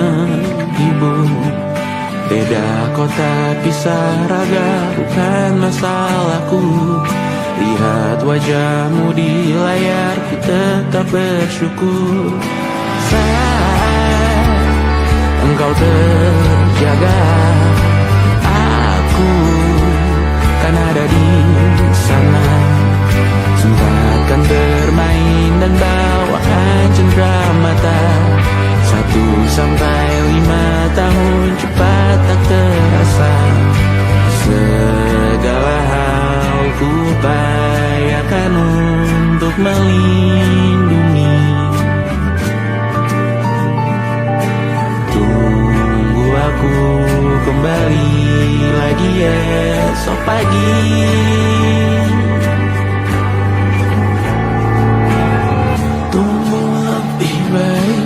menghibur. Beda kota pisah raga bukan masalahku. Lihat wajahmu di layar, ku tetap bersyukur. Saat engkau terjaga, aku kan ada di sana. Sempatkan bermain dan bawaan cendera mata. 1 sampai 5 tahun cepat tak terasa. Segala hal ku upayakan untuk melindungi. Tunggu aku kembali lagi esok pagi. Tumbuh lebih baik,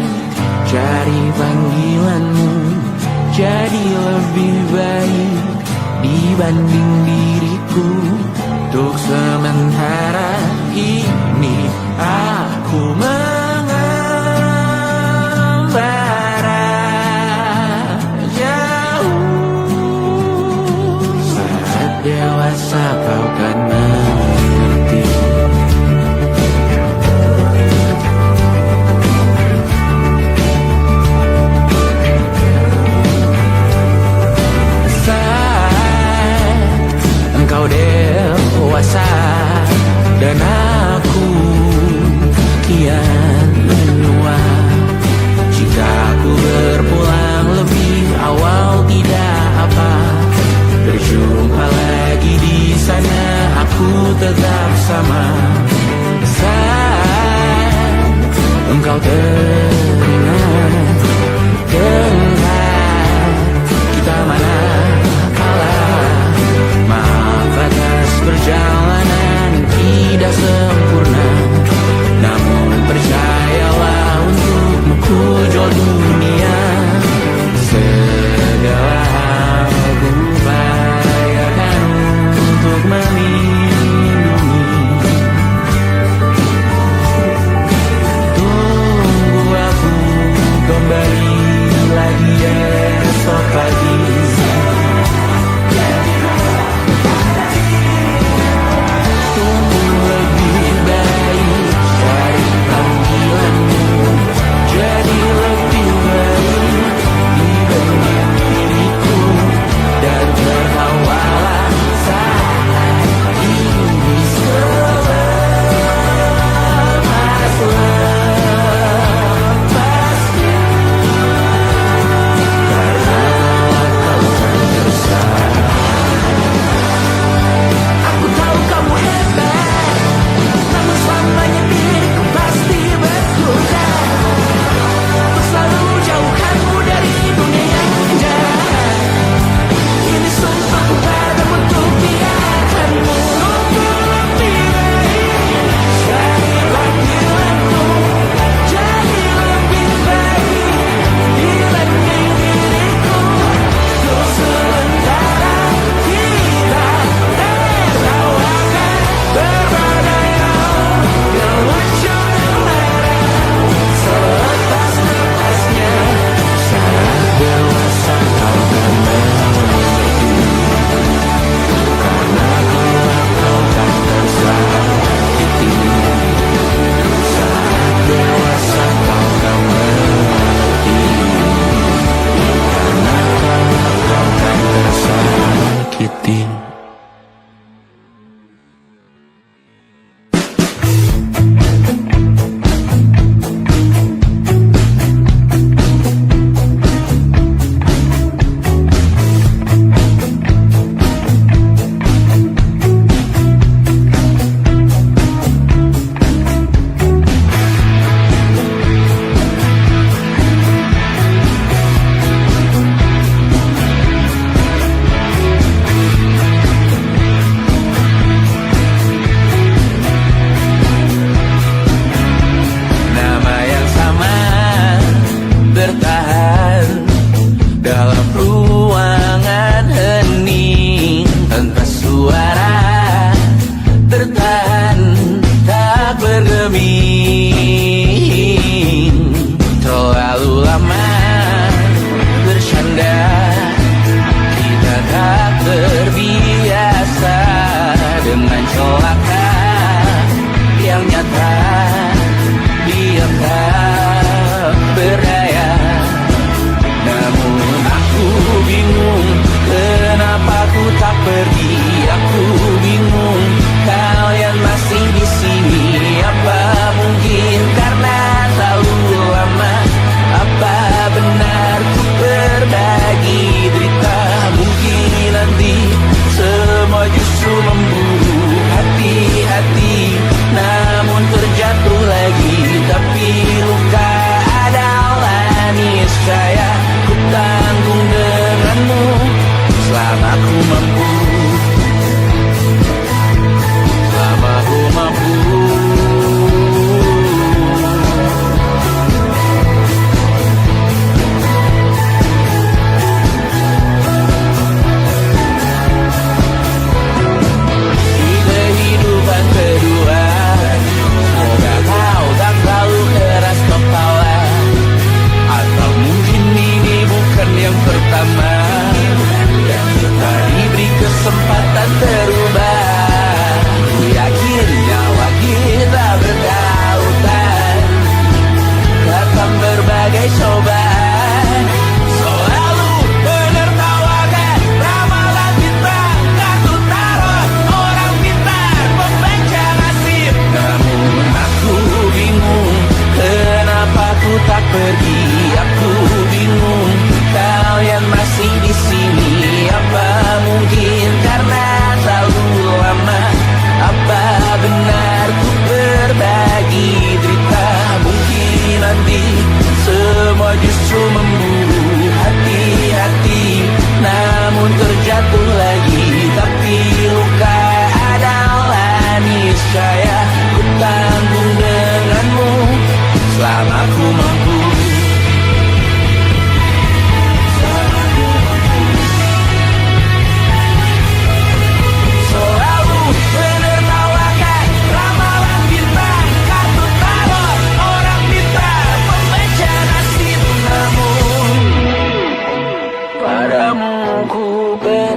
cari panggilanmu. Jadi lebih baik dibanding diriku. Untuk sementara ini aku mengembara jauh. Saat dewasa kau kan mengerti. Engkau dewasa dan aku kian menua. Jika aku berpulang lebih awal tidak apa. Berjumpa lagi di sana, aku tetap sama. Saat engkau teringat, kita mana atas perjalanan tidak sempurna. Namun percayalah untukmu ku jual dunia. Segala hal ku upayakan untuk melindungi. Tunggu aku kembali lagi esok pagi. Terlalu lama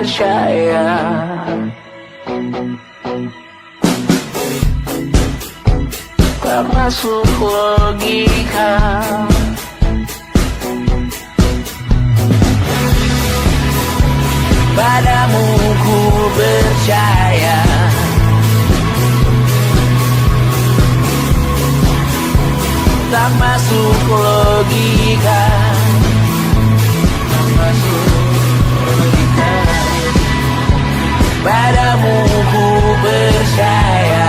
percaya. Tak masuk logika. Padamu ku percaya. Tak masuk logika. Tak masuk logika. Padamu ku percaya.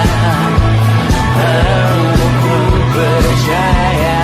Padamu ku percaya.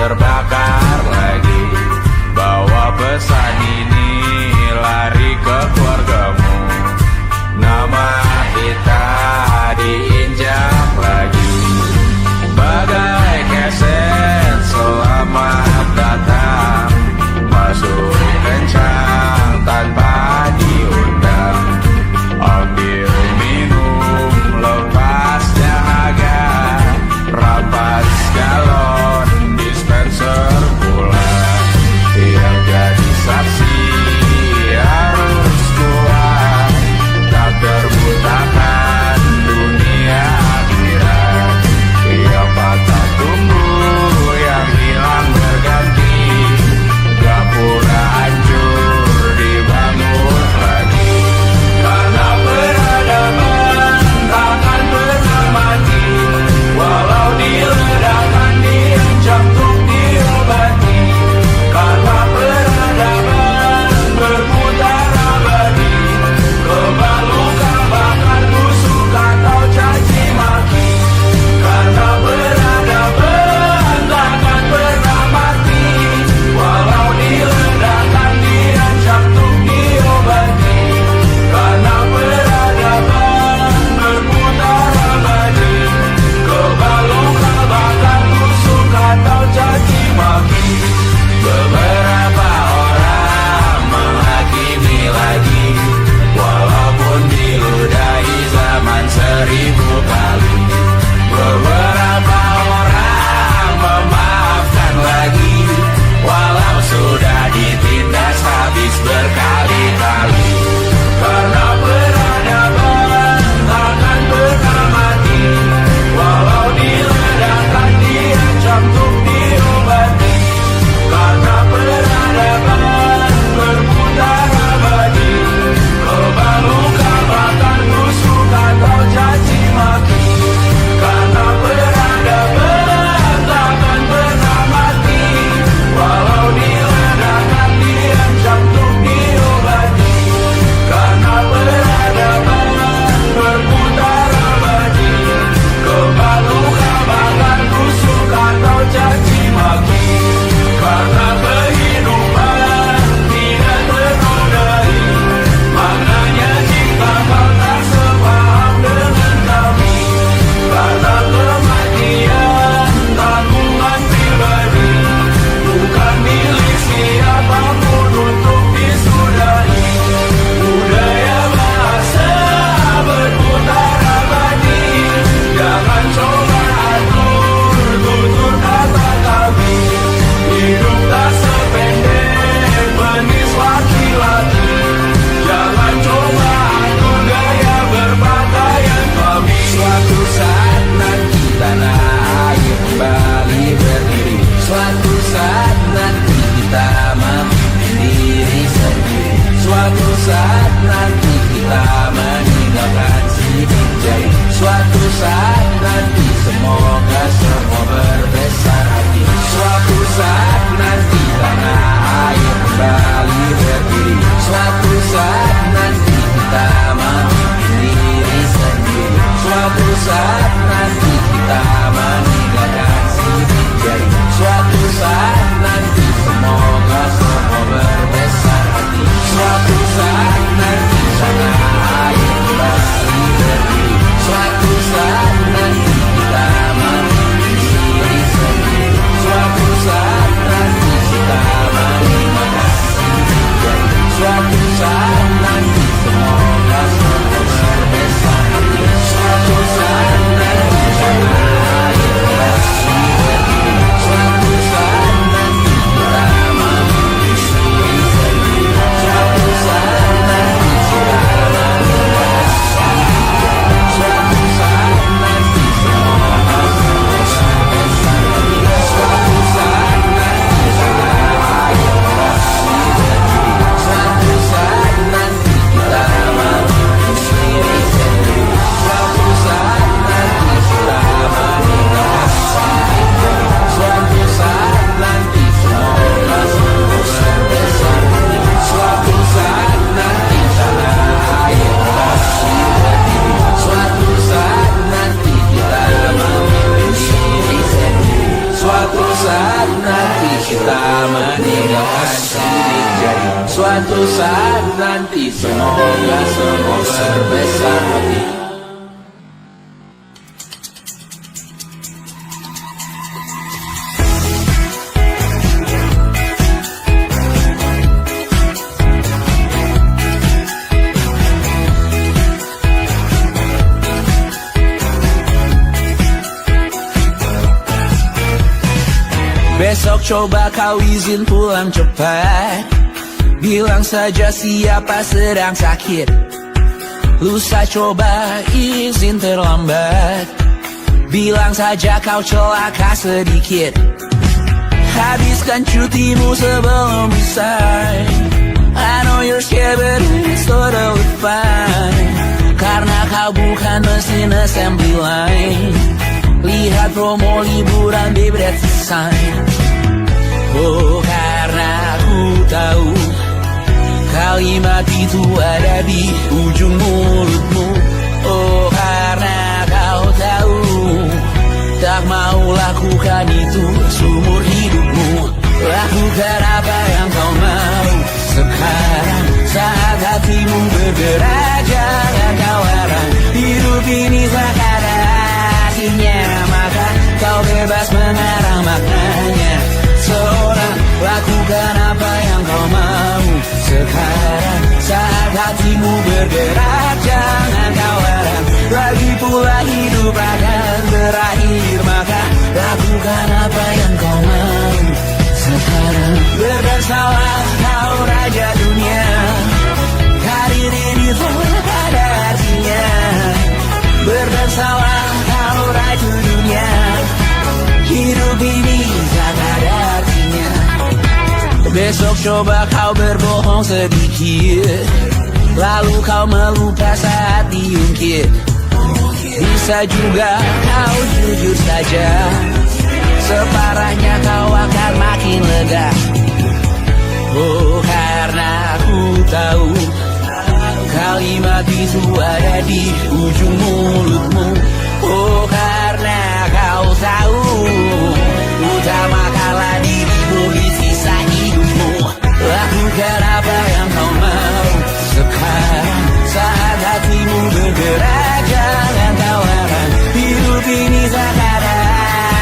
terbakar lagi. Bawa pesan ini lari ke keluargamu. Nama kita diinjak lagi. Bagai keset selamat datang, masuk kencang tanpa diundang. Ambil minum lepas dahaga, rampas galon dispenser pula. Yang jadi saksi harus kuat, tak terbutakan dunia akhirat. Yang patah tumbuh, yang hilang berganti, gak pura hancur dibangun lagi. Karena peradaban takkan pernah mati, walau diledakkan diancam untuk diobati. Karena peradaban berputar abadi, kebal luka bahkan busuk atau caci maki. Karena peradaban takkan pernah mati, walau diledakkan diancam untuk diobati. Karena peradaban berputar abadi, kebal luka bahkan busuk atau caci maki. Beberapa orang menghakimi lagi, walaupun diludahi zaman 1000 kali. Beberapa orang memaafkan lagi, walau sudah ditindas habis berkali-kali. Karena peradaban takkan pernah mati, walau diledakkan diancam untuk diobati. Karena peradaban berputar abadi, kebal luka bahkan busuk atau caci maki. Karena peradaban takkan pernah mati, walau diledakkan diancam untuk diobati. Karena peradaban berputar abadi, kebal luka bahkan busuk atau caci maki. Karena kehidupan tidak ternodai, maknanya jika kau tak sepaham dengan kami. Karena kematian tanggungan pribadi, bukan milik siapapun untuk disudahi. Budaya bahasa berputar abadi, jangan coba atur tutur kata kami. Hidup tak sependek penis laki-laki, jangan coba atur gaya berpakaian kami. Suatu saat nanti tanah air kembali berdiri, suatu saat nanti kita memimpin diri sendiri. Suatu saat nanti kita meninggalkan sidik jari. Suatu saat nanti semoga semua berbesar hati. Suatu saat nanti tanah air kembali berdiri. Suatu saat nanti kita memimpin diri sendiri. Suatu saat nanti kita meninggalkan sidik jari. Suatu saat nanti semoga semua berbesar hati. Suatu saat nanti tanah air kembali berdiri. Suatu saat nanti kita saat nanti. Semoga semua berbesar hati. Besok coba kau izin pulang cepat. Bilang saja siapa sedang sakit. Lusa coba izin terlambat. Bilang saja kau celaka sedikit. Habiskan cutimu sebelum usai. I know you're scared but it's totally fine. Karena kau bukan mesin assembly line. Lihat promo liburan baby that's a sign. Oh karena aku tahu kalimat itu ada di ujung mulutmu. Oh karena kau tahu tak mau lakukan itu seumur hidupmu. Lakukan apa yang kau mau sekarang saat hatimu bergerak. Jangan kau larang, hidup ini tak ada artinya, maka kau bebas mengarang maknanya. Seorang lakukan apa yang kau mau sekarang saat hatimu bergerak. Jangan kau larang, lagi pula hidup akan berakhir, maka lakukan apa yang kau mau sekarang. Berdesalah kau raja dunia, karir ini tak ada artinya. Berdesalah kau raja dunia, hidup ini tak ada artinya. Besok coba kau berbohong sedikit, lalu kau melupa saat diungkit. Bisa juga kau jujur saja, separahnya kau akan makin lega. Oh karena aku tahu kalimat itu ada di ujung mulutmu. Oh karena kau tahu utamakanlah dirimu di sisa hidupmu. Lakukan apa yang kau mau sekarang saat hatimu bergerak. Jangan kau larang, hidup ini tak ada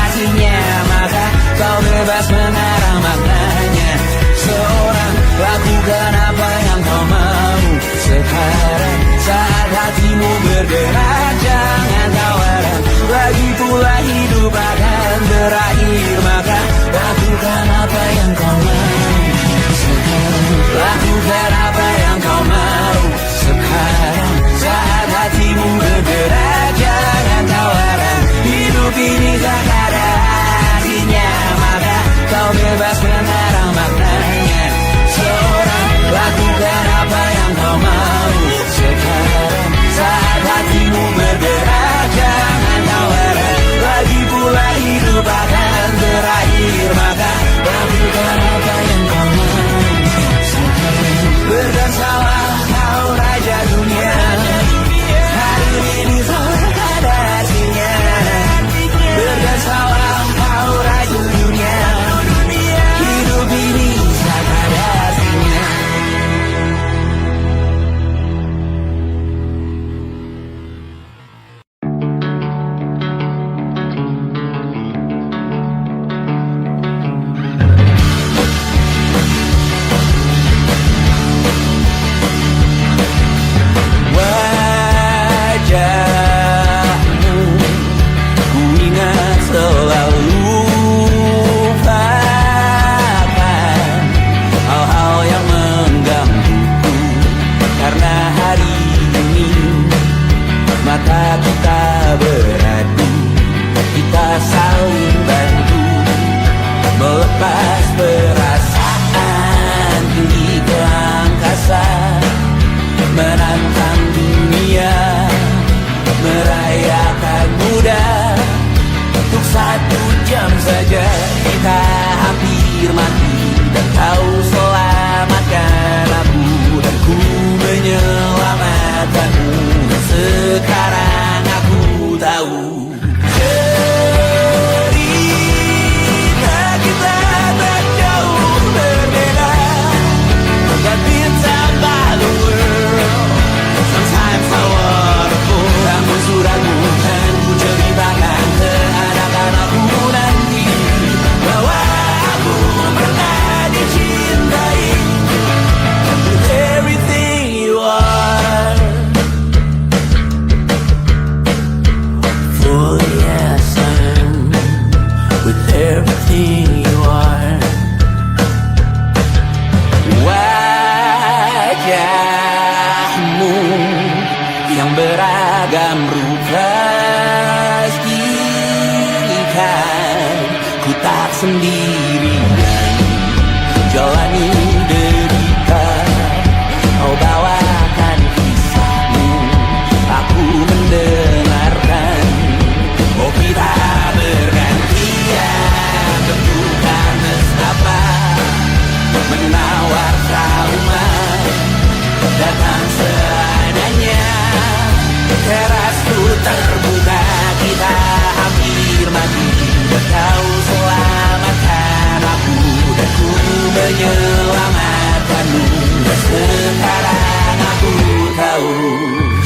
artinya, maka kau bebas mengarang maknanya. Seorang lakukan apa yang kau mau sekarang saat hatimu bergerak. Jangan kau larang, lagi pula hidup akan berakhir, maka lakukan apa yang kau mau sekarang. Lakukan apa yang kau mau sekarang saat hatimu bergerak. Jangan kau larang, hidup ini tak ada artinya, maka kau bebas mengarang maknanya. Seorang lakukan apa yang kau mau sekarang saat hatimu bergerak. Jangan kau larang, lagi pula hidup akan berakhir, maka lakukan apa yang kau mau sekarang. Berdansalah kau raja dunia, hari ini tak ada artinya. Berdansalah kau raja dunia, hidup ini tak ada artinya. Wajahmu ku ingat selalu, lupakan hal-hal yang menggangguku. Karena hari ini mata kita beradu, kita saling bantu melepas perasaan tinggi ke angkasa, menantang dunia, merayakan muda. Untuk 1 jam saja kita hampir mati, dan kau selamatkan aku, dan ku menyelamatkanmu. Dan sekarang aku tahu cerita kita tak jauh berbeda, dan bintang pastikan ku tak sendirian jalani derita. Kau bawakan kisahmu, aku mendengarkan. Oh kita bergantian, tentukan nestapa menawar trauma datang seadanya. Terasku terbuka, kita hampir mati. Kau selamatkan aku dan ku menyelamatkanmu. Dan sekarang aku tahu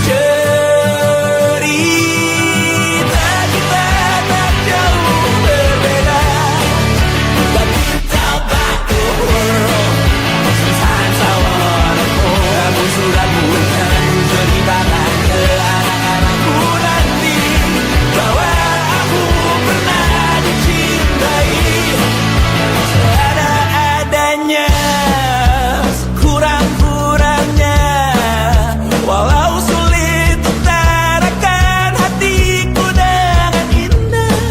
cerita kita tak jauh berbeda. But tell back the world, sometimes I wanna go. Kamu sudah bukan ceritakan ke anak-anakku nanti bahwa aku pernah dicintai seada-adanya, kurang-kurangnya. Walau sulit utarakan hatiku dengan indah,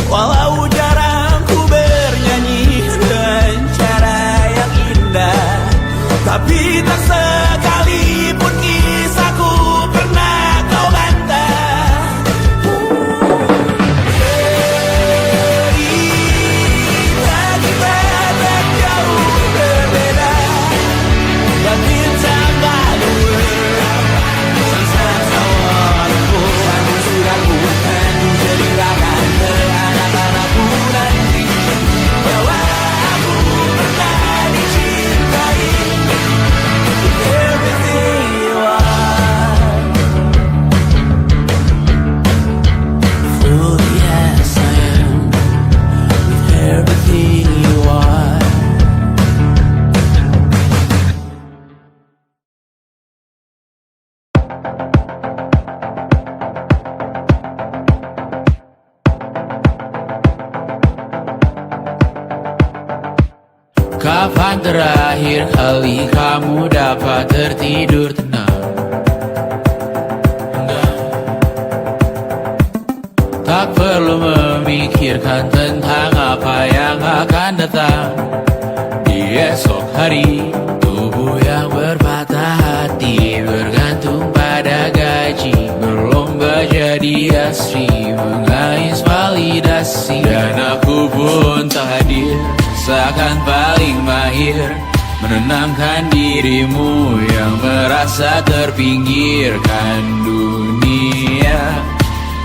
walau jarang ku bernyanyi dengan cara yang indah, tapi tak sekalipun kisahku pernah kau bantah. Cerita kita tak jauh berbeda, but it's about the world. Sometimes I wanna go. Kamu sudah bukan ceritakan ke anak-anakku nanti bahwa aku pernah dicintai. Everything you are, fully as I am, with everything you are. Kapan terakhir kali kamu dapat tertidur tenang? Tak perlu memikirkan tentang apa yang akan datang di esok hari. Tubuh yang berpatah hati bergantung pada gaji, berlomba jadi asri, mengais validasi. Dan aku pun tak hadir, seakan paling mahir menenangkan dirimu yang merasa terpinggirkan dunia.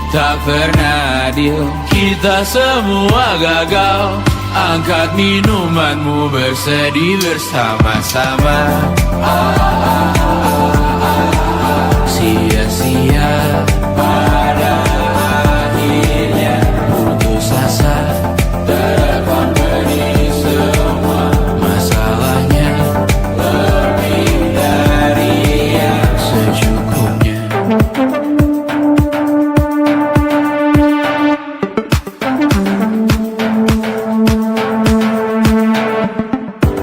Tak pernah adil, kita semua gagal. Angkat minumanmu, bersedih bersama-sama. Sia-sia pada akhirnya putus asa, terekam benih semua masalahnya. Lebih dari yang secukupnya.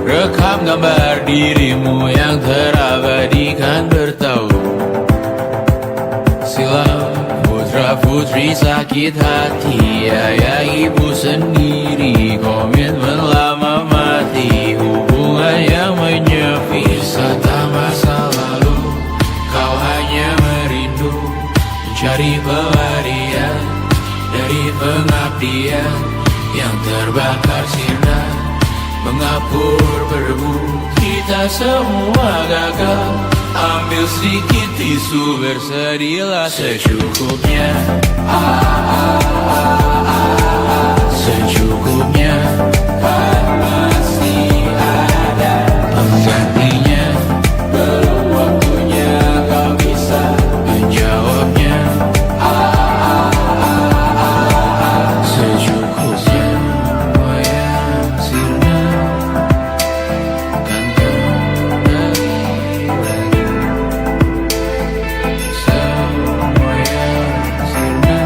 Rekam gambar dirimu yang terabadikan bertahun silam. Putra-putri sakit hati, ayah ibu sendiri, komitmen lama mati, hubungan yang menyepi. Wisata masa lalu, kau hanya merindu mencari pelarian dari pengabdian yang terbakar sirna, mengapur berdebu. Kita semua gagal. Ambil sedikit tisu, bersedihlah secukupnya. Secukupnya, kan masih ada penggantinya. Belum waktunya kau bisa menjawabnya. Secukupnya, yang sirna kan kembali lagi. Semua yang sirna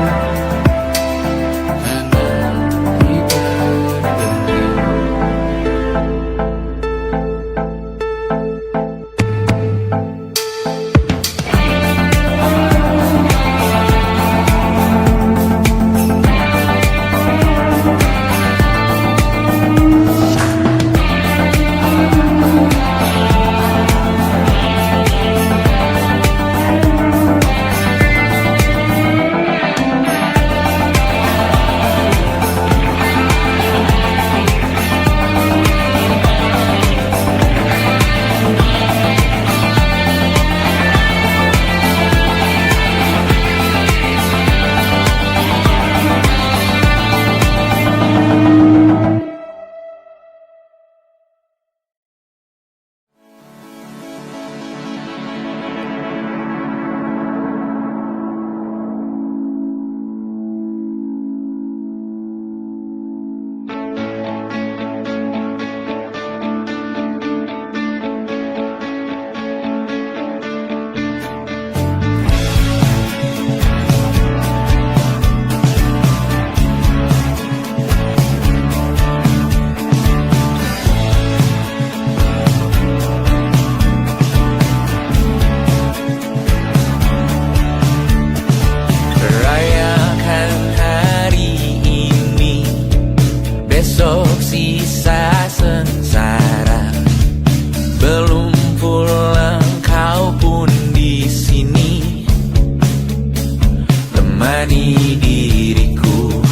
menemani diriku.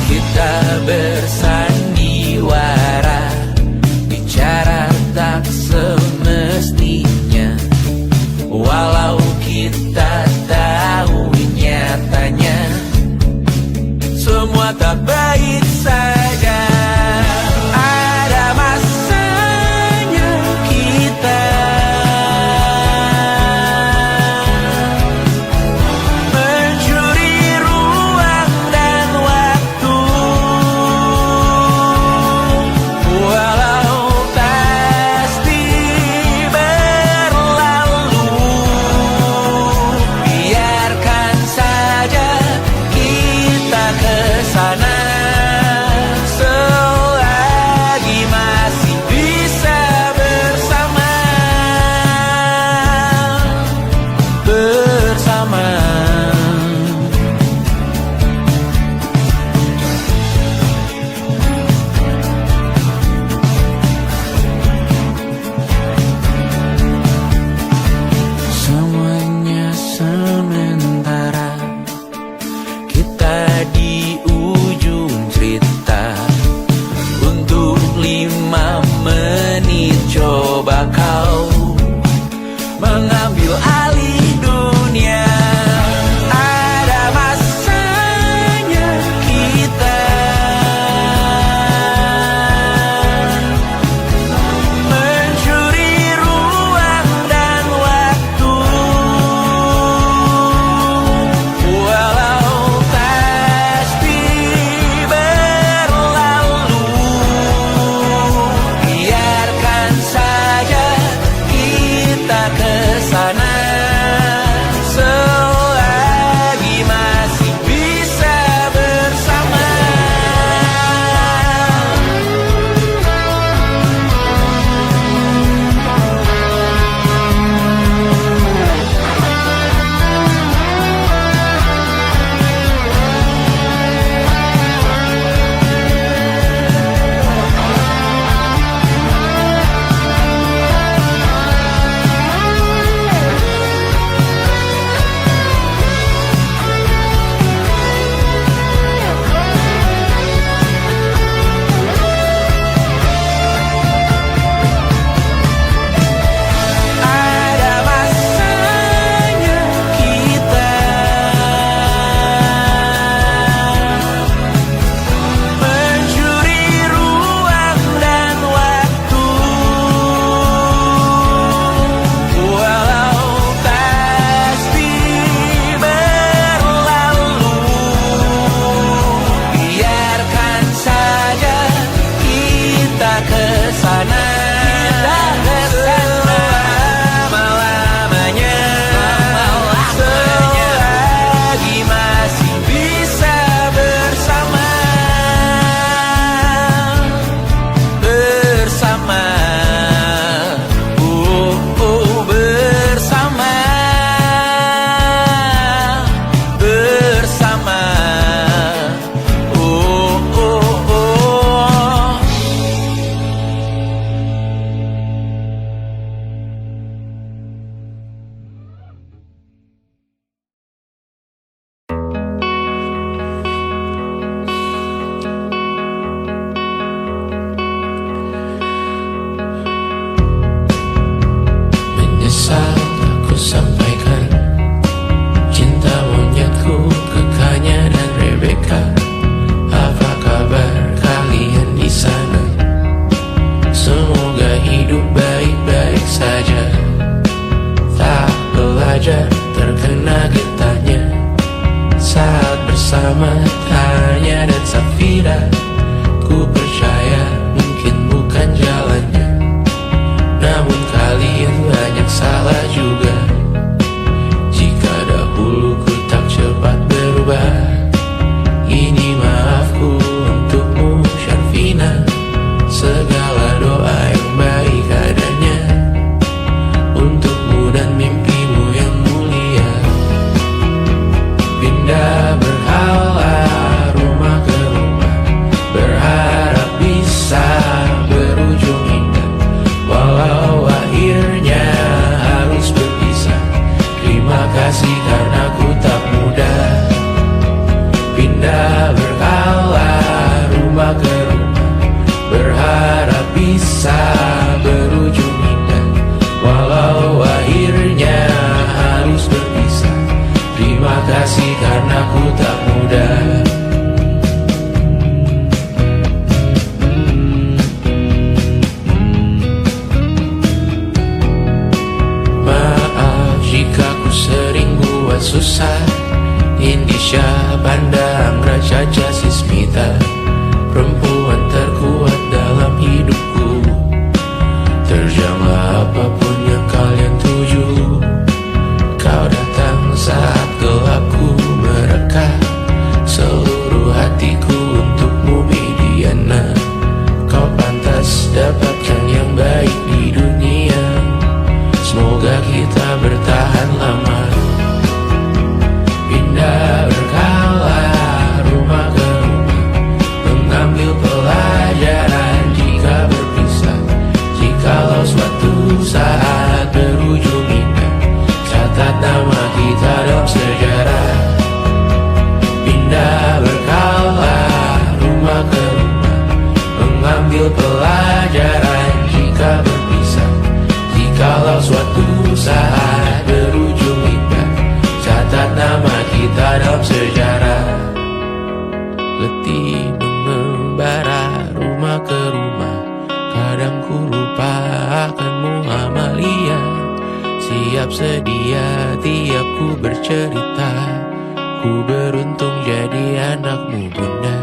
Kita bersandiwara, bicara tak semestinya, walau kita tahu nyatanya semua tak baik saja. Ada masanya kita mencuri ruang dan waktu, walau pasti berlalu. Biarkan saja kita kesana selagi masih bisa bersama. Semuanya sementara, kita di ujung cerita. Untuk 5 menit coba kau mengambil alih dunia. Ada masanya kita mencuri ruang dan waktu, walau pasti berlalu. Biarkan saja kita kesana selagi masih bisa bersama. Ada masanya kita mencuri ruang dan waktu, walau pasti berlalu. Biarkan saja kita kesana selama-lamanya, selagi masih bisa bersama. Bersama, bersama, bersama, oh. Menyesal aku sampaikan cinta monyetku ke Kanya dan Rebecca. Apa kabar kalian di sana? Semoga hidup baik-baik saja. Tak belajar terkena getahnya saat bersama Tanya dan Safira. Ku percaya mungkin bukan jalannya, namun kalian banyak salah juga. Jika dahulu ku tak cepat berubah, ini maafku untukmu Syarfina. Segala doa yang baik adanya untukmu dan mimpimu yang mulia. Pindah berhala rumah ke rumah, susah. Indonesia pandang Raja Jasismita, perempuan terkuat dalam hidupku. Terjanglah apapun yang kalian tuju. Kau datang saat gelapku mereka, seluruh hatiku untukmu Mediana. Kau pantas dapatkan yang baik di dunia. Semoga kita bertahan lama. Pindah berkala rumah ke rumah, mengambil pelajaran jika berpisah. Jikalau suatu saat berujung indah, catat nama kita dalam sejarah. Pindah berkala rumah ke rumah, mengambil pelajaran jika berpisah. Jikalau suatu saat berujung indah, catat nama kita dalam sejarah. Letih mengembara rumah ke rumah, kadang ku lupa akanmu Amalia. Siap sedia tiap ku bercerita, ku beruntung jadi anakmu bunda.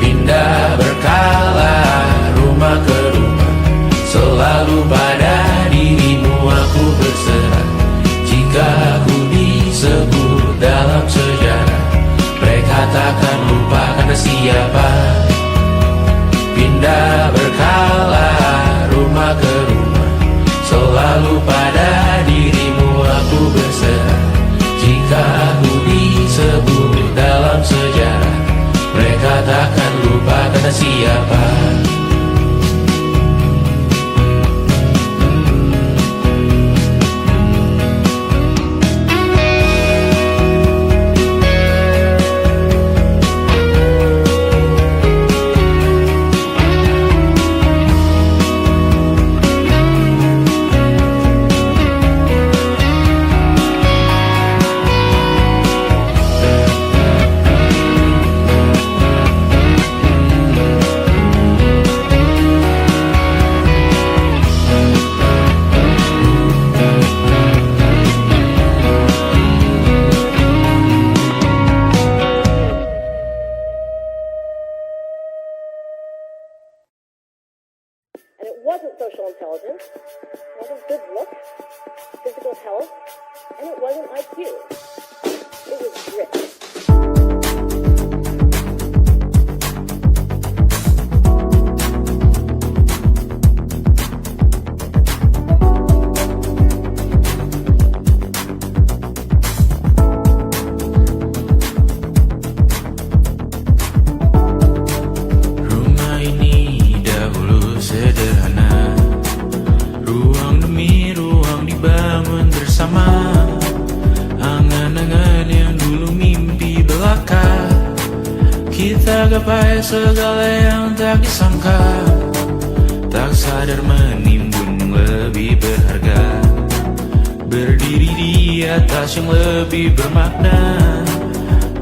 Pindah berkala rumah ke rumah, selalu pada dirimu aku berserah. Jika aku disebut dalam sejarah, mereka takkan lupa karena siapa. Pindah berkala rumah ke rumah, selalu pada dirimu aku berserah. Jika aku disebut dalam sejarah, mereka takkan lupa kata siapa. And it wasn't social intelligence, it wasn't good looks, physical health, and it wasn't IQ. It was grit. Rumah ini dahulu sederhana, ruang demi ruang dibangun bersama. Angan-angan yang dulu mimpi belaka, kita gapai segala yang tak disangka. Tak sadar menimbun lebih berharga, berdiri di atas yang lebih bermakna.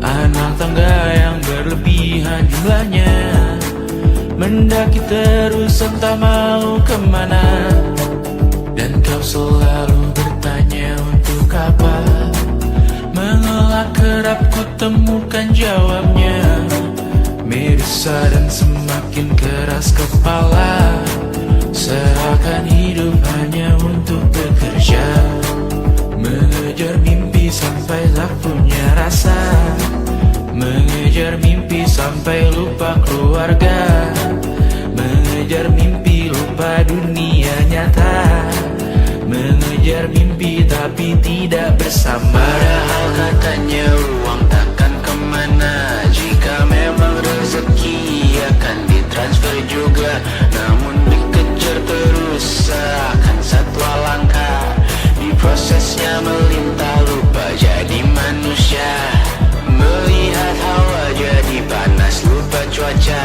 Anak tangga yang berlebihan jumlahnya, mendaki terus entah mau kemana. Dan kau selalu bertanya untuk apa, mengelak kerap ku temukan jawabnya. Meresah dan semakin keras kepala, seakan hidup hanya untuk bekerja. Mengejar mimpi sampai tak punya rasa, mengejar mimpi sampai lupa keluarga. Mengejar mimpi lupa dunia nyata, mengejar mimpi tapi tidak bersama. Padahal katanya uang takkan kemana, jika memang rezeki akan ditransfer juga. Namun dikejar terus seakan satwa langka, di prosesnya melintah lupa jadi manusia. Melihat hawa jadi panas lupa cuaca,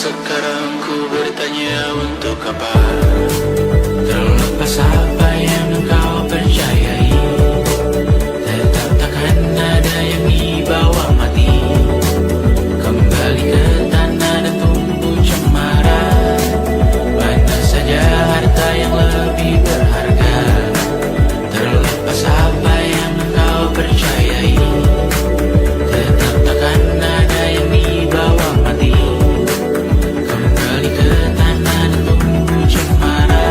sekarang ku bertanya untuk apa? Terlepas apa yang engkau percayai, tetap takkan ada yang dibawa mati. Kembali ke tanah dan tumbuh cemara. Mana saja harta yang lebih berharga. Terlepas apa yang engkau percayai, tetap takkan ada yang dibawa mati. Kembali ke tanah dan tumbuh cemara.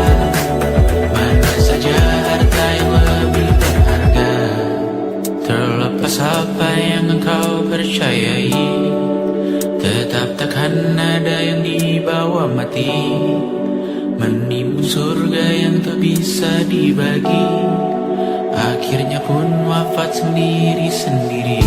Mana saja harta yang lebih berharga. Terlepas apa yang engkau percayai, tetap takkan ada yang dibawa mati. Menimbun surga yang tak bisa dibagi, akhirnya pun wafat sendiri-sendiri.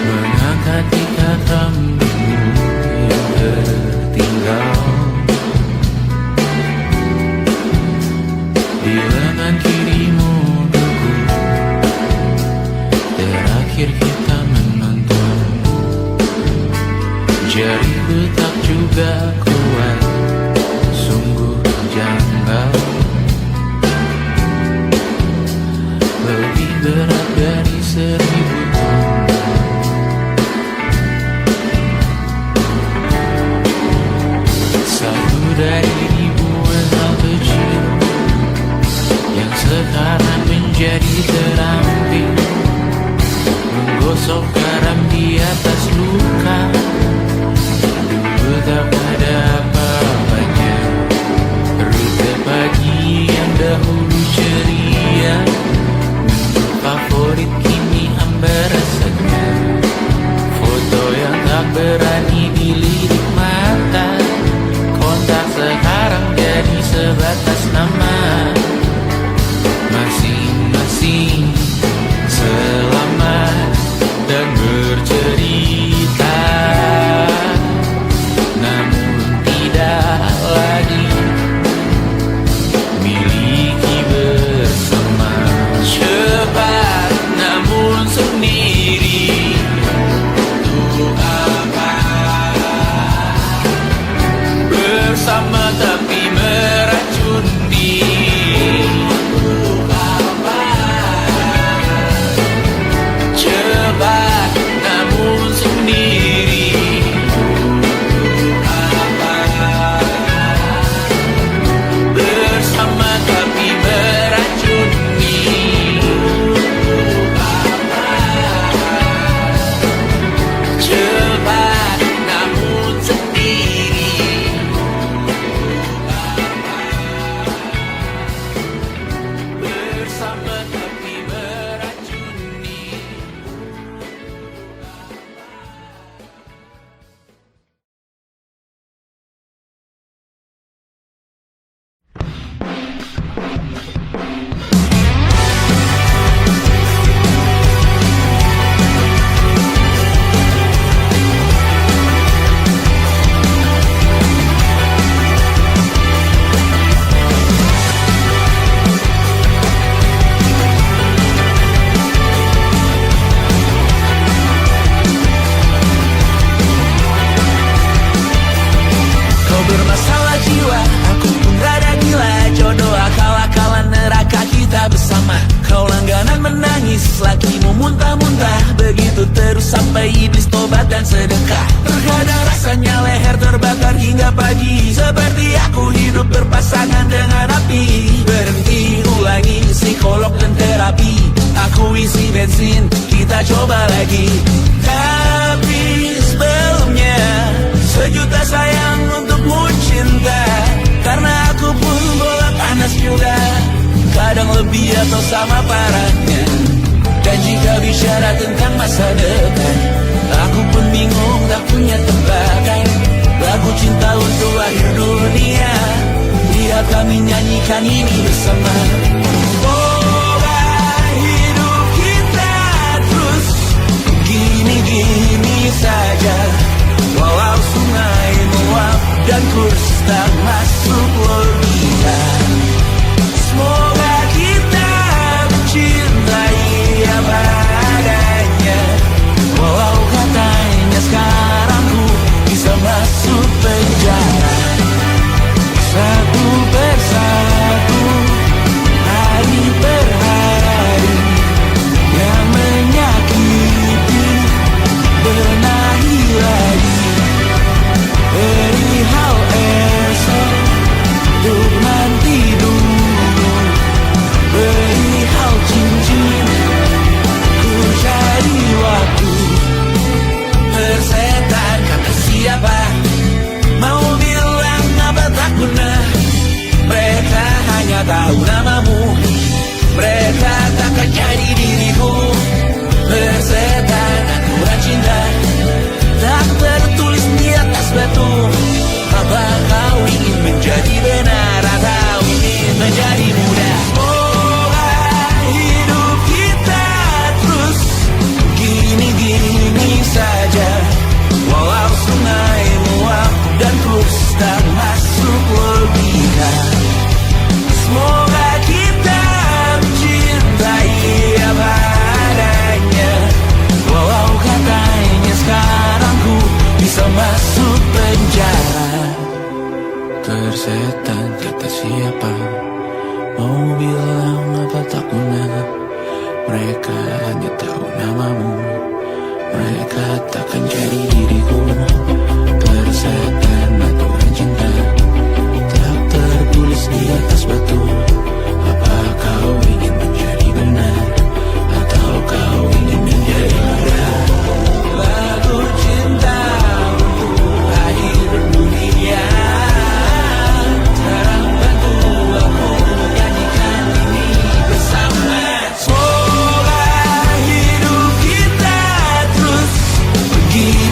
Mengangkat ikat rambutmu yang tertinggal di lengan kirimu dulu. Terakhir kita menonton, jariku tak juga kuat, sungguh janggal. Lebih berat dari 1000 ton. Satu dari ribuan hal kecil yang sekarang menjadi terampil, menggosok garam di atas luka. Dulu tak ada apa-apanya, rute pagi yang dahulu ceria, menu favorit kini hambar rasanya. Foto yang tak berani dilirik mata, kontak sekarang jadi sebatas nama. Masing-masing selamat dan bercerita, namun tidak lagi miliki bersama. Cepat namun sendiri, untuk apa? Bersama tapi meracun diri, untuk apa? Cepat namun sendiri, untuk apa? Bersama tapi meracun diri, untuk apa? Cepat namun sendiri, bersama tapi meracuni. Kau bermasalah jiwa, aku pun rada gila. Jodoh akal-akalan neraka kita bersama. Kau langganan menangis, lakimu muntah-muntah. Begitu terus sampai iblis tobat dan sedekah. Terkadang rasanya leher terbakar hingga pagi, seperti aku hidup berpasangan dengan api. Berhenti, ulangi psikolog dan terapi. Aku isi bensin, kita coba lagi. Tapi sebelumnya, sejuta sayang untukmu cinta. Karena aku pun bola panas juga, kadang lebih atau sama parahnya. Dan jika bicara tentang masa depan, aku pun bingung tak punya tebakan. Lagu cinta untuk akhir dunia, biar kami nyanyikan ini bersama. Semoga hidup kita terus gini-gini Walau sungai meluap dan terus tak masuk logika. Semoga kita mencintai apa adanya. Walau katanya sekarang ku bisa masuk penjara. Tersetan kata siapa, mau bilang apa tak guna. Mereka hanya tahu namamu, mereka takkan jadi diriku. Tersetan aturan cinta tak tertulis di atas batu. Apa kau ingin menjadi benar, atau kau ingin menjadi mudah? Lagu cinta untuk akhir dunia, sekarang bantu aku nyanyikan ini bersama. Semoga hidup kita terus begini.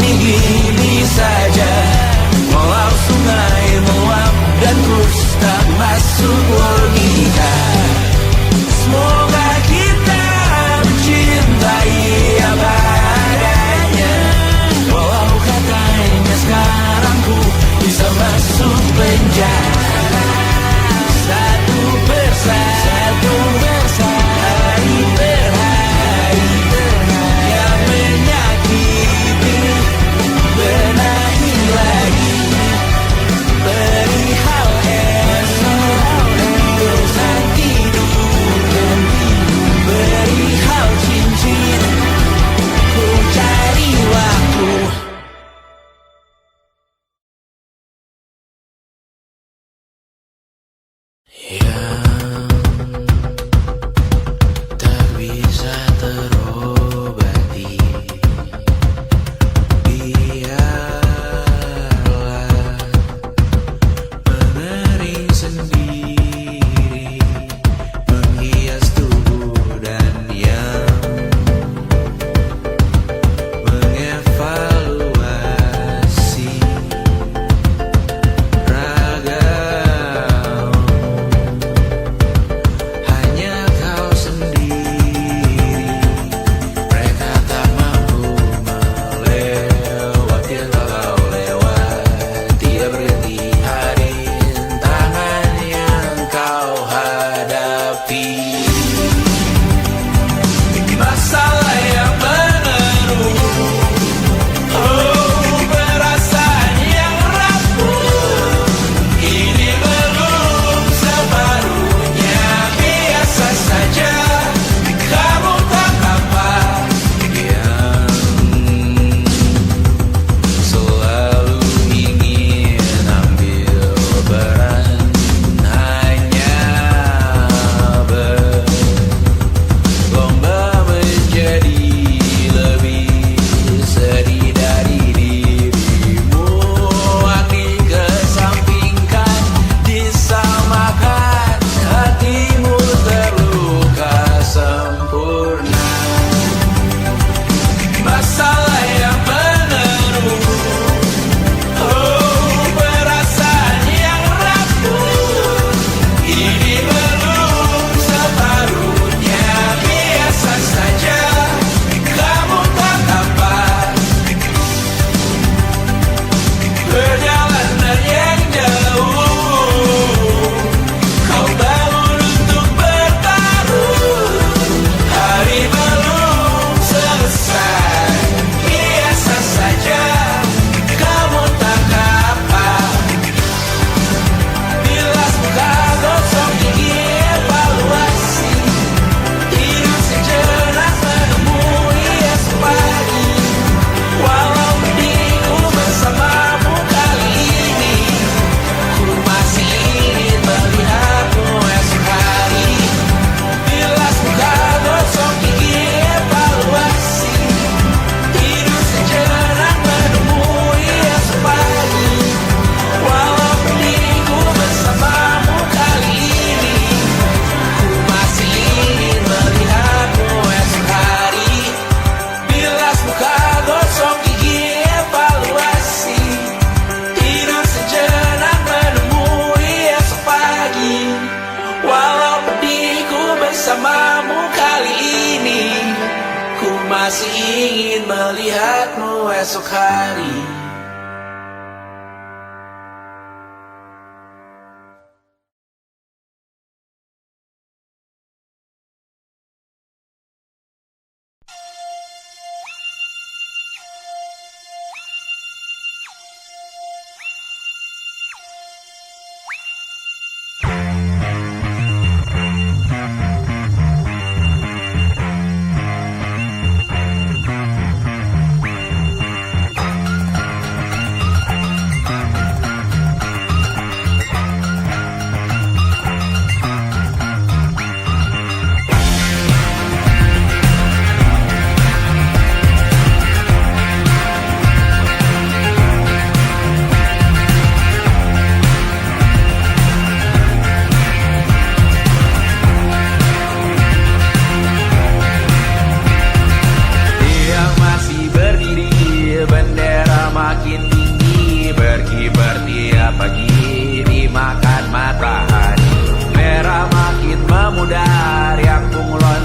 ingin melihatmu esok hari.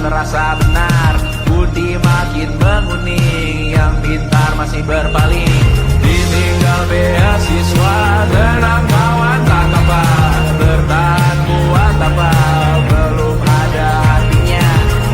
Terasa benar, putih makin menguning, yang pintar masih berpaling. Ditinggal beasiswa, tenang kawan tak kabar, bertahan kuat tapal, belum ada artinya,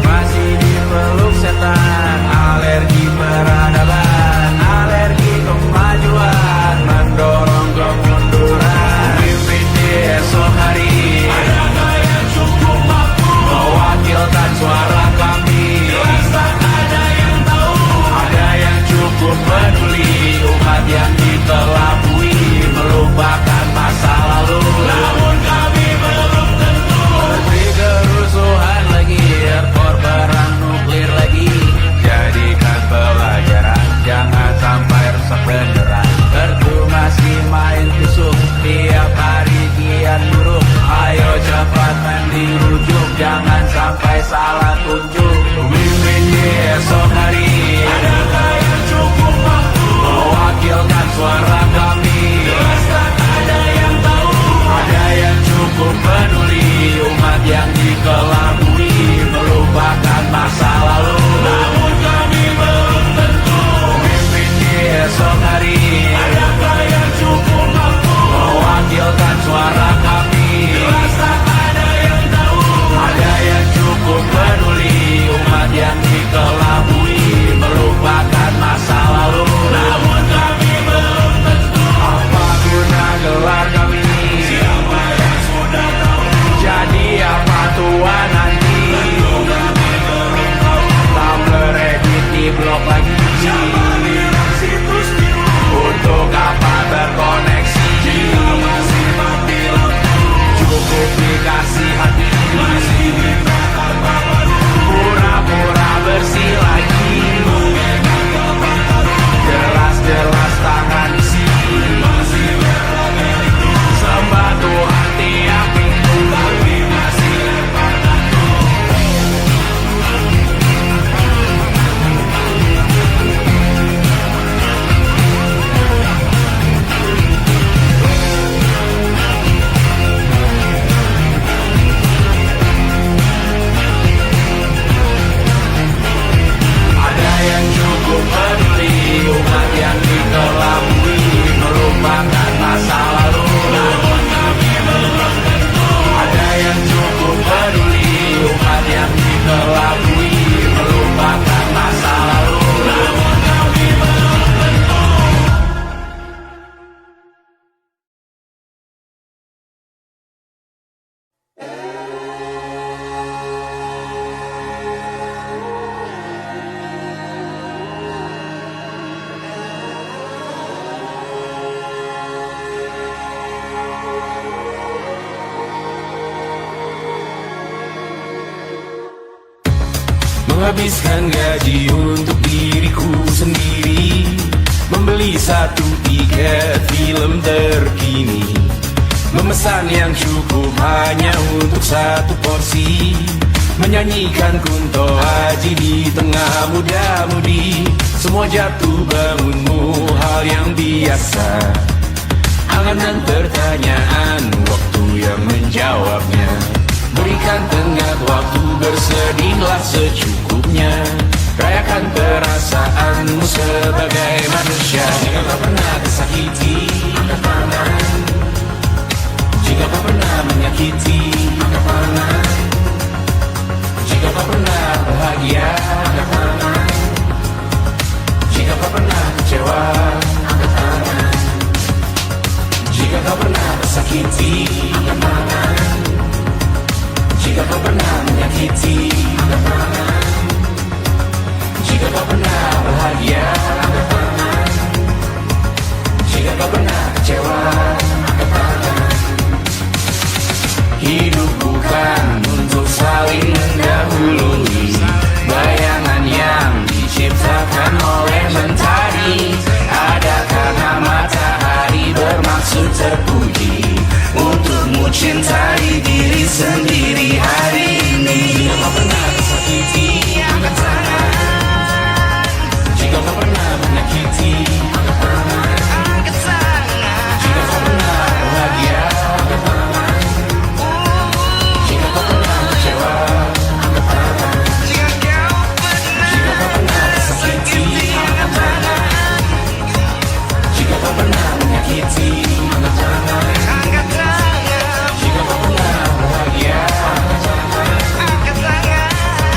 masih dipeluk setan. Alergi peradaban, alergi kemajuan, mendorong kemunduran. Mimpin di esok hari, adakah yang cukup mampu mewakilkan suara kami? Jelas tak ada yang tahu, ada yang cukup peduli, umat yang dikelabui, melupakan masa lalu. Namun kami belum tentu seperti kerusuhan lagi, erkor perang nuklir lagi. Jadikan pelajaran, jangan sampai rusak beneran. Erdu masih main tusuk, tiap hari kian buruk. Ayo cepat mandi rujuk, jangan sampai salah tunjuk. Mimpin di esok hari, adakah yang cukup mampu mewakilkan suara kami? Jelas tak ada yang tahu, ada yang cukup peduli, umat yang dikelabui, melupakan masa lalu. Namun kami belum tentu mimpin di esok hari, adakah yang cukup mampu mewakilkan suara kami? Jelas tak ada yang tahu, ada yang cukup peduli, umat yang dikelabui, melupakan masa lalu. Namun kami belum tentu apa guna gelar kami. Siapa yang sudah tahu, jadi apa tua nanti? Tentu kami belum tahu, tak beredit di blog lagi. Siapa bilang situs biru, untuk apa terkoneksi? Jika masih mati lampu, cukup dikasih hati, masih mintakan baru, pura-pura bersih lagi. Jelas-jelas tangan isi, masih berlagak, sembah Tuhan tiap minggu, tapi masih lempar batu. Ada yang cukup peduli, umat yang dikelabui, melupakan masa lalu. Namun kami belum tentu, ada yang cukup peduli, umat yang dikelabui, melupakan masa lalu. Namun kami belum tentu. Menghabiskan gaji untuk diriku sendiri, membeli satu tiket film terkini, memesan yang cukup hanya untuk satu porsi, menyanyikan Kunto Aji di tengah muda-mudi. Semua jatuh bangunmu hal yang biasa, angan dan pertanyaan, waktu yang menjawabnya. Berikan tenggat waktu, bersedihlah secukupnya. Rayakan perasaanmu sebagai manusia. Jika kau pernah tersakiti, angkat tangan. Jika kau pernah menyakiti, angkat tangan. Jika kau pernah bahagia, angkat tangan. Jika kau pernah kecewa, angkat tangan. Jika kau pernah tersakiti, angkat tangan. Jika kau pernah menyakiti, angkat tangan. Jika kau pernah bahagia, angkat tangan. Jika kau pernah kecewa, angkat tangan. Hidup bukan untuk saling mendahului bayangan yang diciptakan oleh mentari. Ada karena matahari bermaksud terpuji untukmu cintai diri sendiri hari ini. Jika kau pernah tersakiti, angkat tangan. Jika kau pernah menyakiti, angkat tangan. Jika kau pernah bahagia, angkat tangan. Jika kau pernah kecewa, angkat tangan. Jika kau pernah tersakiti, angkat tangan. Jika kau pernah menyakiti, angkat tangan. Jika kau pernah bahagia, angkat tangan.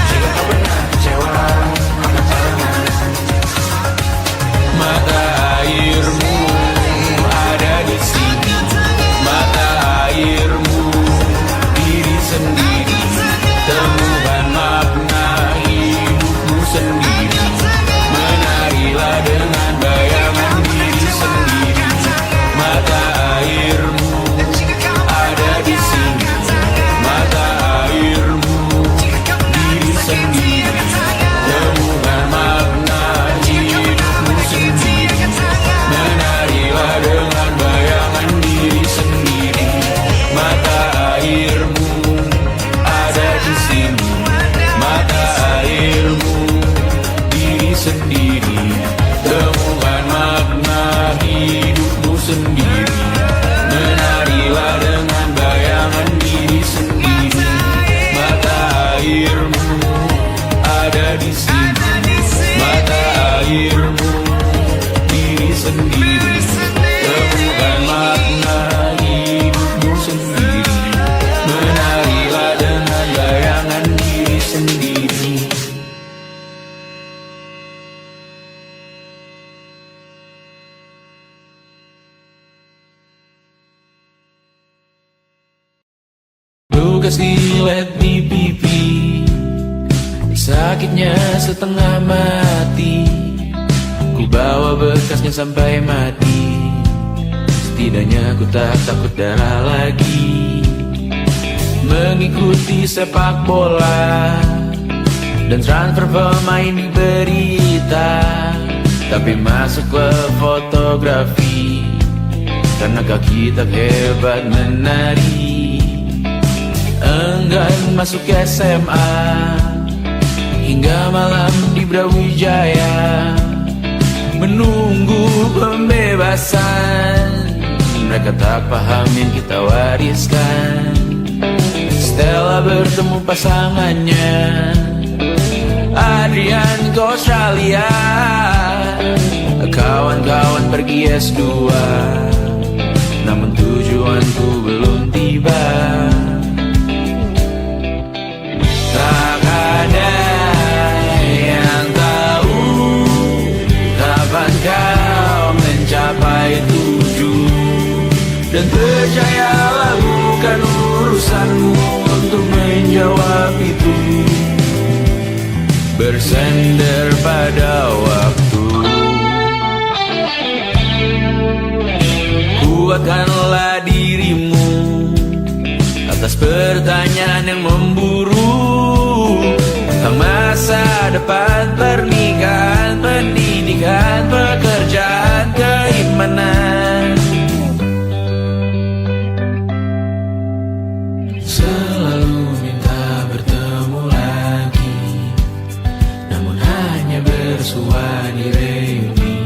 Jika kau pernah kecewa, angkat tangan. Mata airmu ada di sini. Mata airmu diri sendiri. Temukan makna hidupmu sendiri. Menarilah dengan bayangan diri sendiri. Mata airmu ada di sini. Mata airmu diri sendiri. Temukan makna hidupmu sendiri. Menarilah dengan bayangan diri sendiri. Mata airmu ada di sini. Mata airmu diri sendiri. Temukan makna hidupmu sendiri. Menarilah dengan bayangan diri sendiri. Mata airmu ada di sini. Mata airmu diri sendiri. Temukan makna hidupmu sendiri. Menarilah dengan bayangan diri sendiri. Lukas dilet di pipi, sakitnya setengah mati. Ku bawa bekasnya sampai mati. Setidaknya ku tak takut darah lagi. Mengikuti sepak bola dan transfer pemain di berita. Tapi masuk ke fotografi karena kaki tak hebat menari. Enggan masuk SMA hingga malam di Brawijaya menunggu pembebasan. Mereka tak paham yang kita wariskan. Stella bertemu pasangannya Adrian ke Australia. Kawan-kawan pergi S2, namun tujuanku belum tiba. Tak ada yang tahu kapan kau mencapai tujuan. Dan percayalah bukan urusanmu untuk menjawab itu. Bersender pada waktu. Kuatkanlah dirimu atas pertanyaan yang memburu tentang masa depan, pernikahan, pendidikan, pekerjaan, keimanan. Selalu minta bertemu lagi, namun hanya bersua di reuni.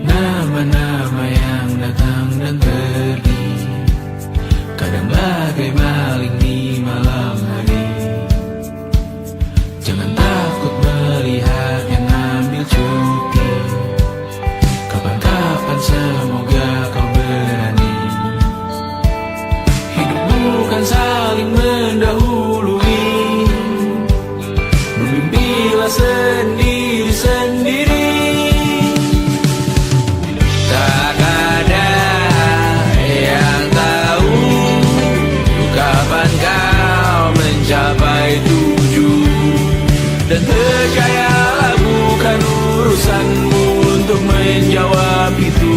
Nama-nama yang datang dan pergi, kadang bagai maling di malam hari. Jangan menjawab itu.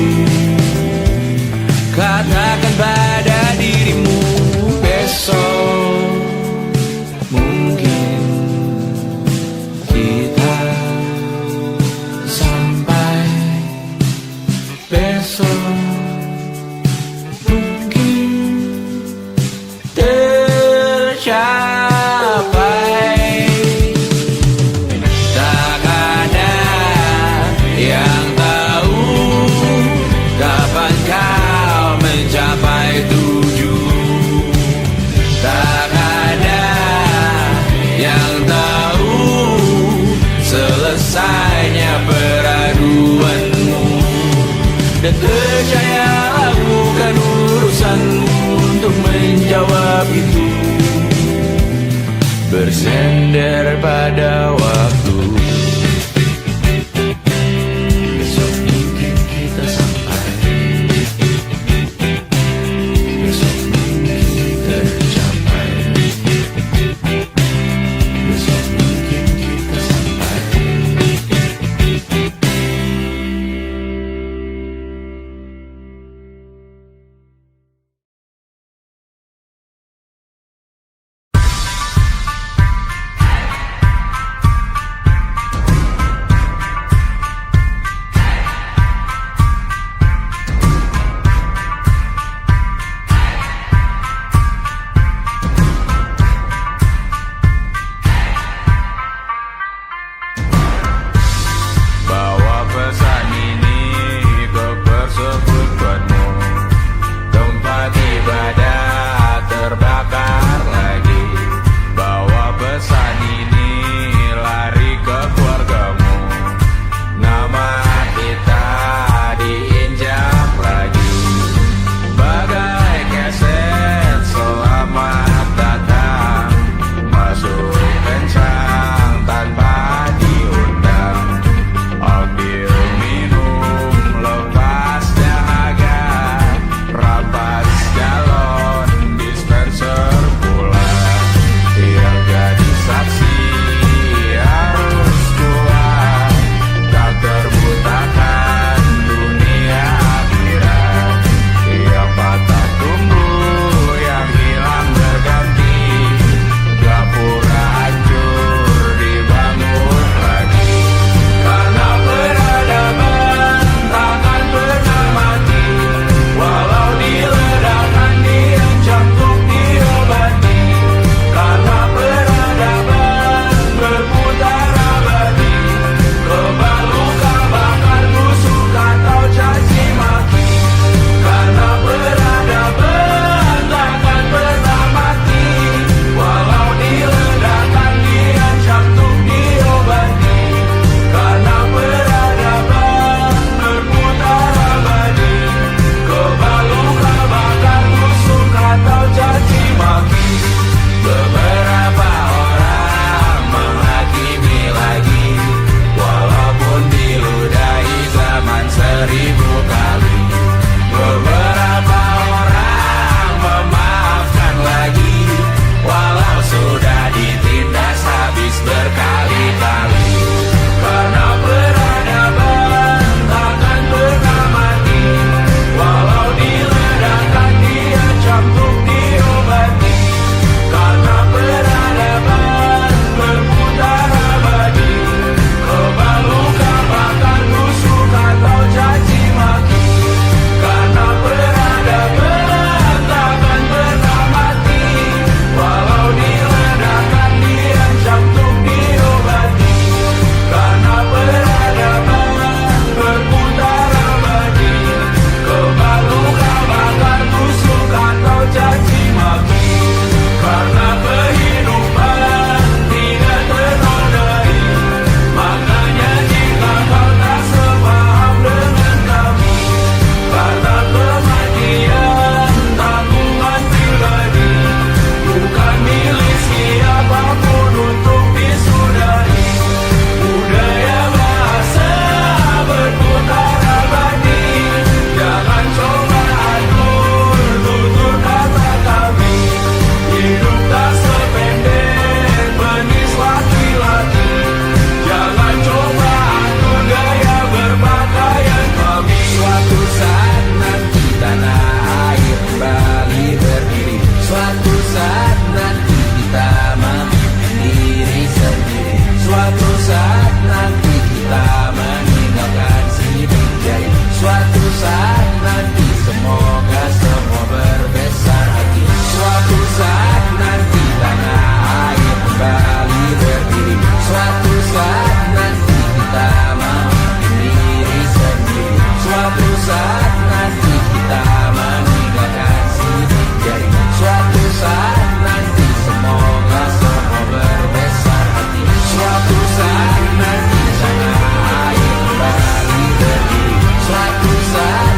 Katakan pada dirimu besok mungkin kita sampai, besok mungkin tercapai. Tak ada yang tahu kapan kau mencapai tujuh. Tak ada yang tahu selesainya peraduanmu. Dan percayalah bukan urusanmu untuk menjawab itu. Bersender pada waktu. Besok mungkin kita sampai, besok mungkin tercapai, besok mungkin kita sampai. saat nanti semoga semua berbesar hati. Suatu saat nanti tanah air kembali berdiri. Suatu saat nanti kita memimpin diri sendiri. Suatu saat nanti kita meninggalkan sidik jari. Suatu saat nanti semoga semua berbesar hati. Suatu saat nanti tanah air kembali berdiri. Suatu saat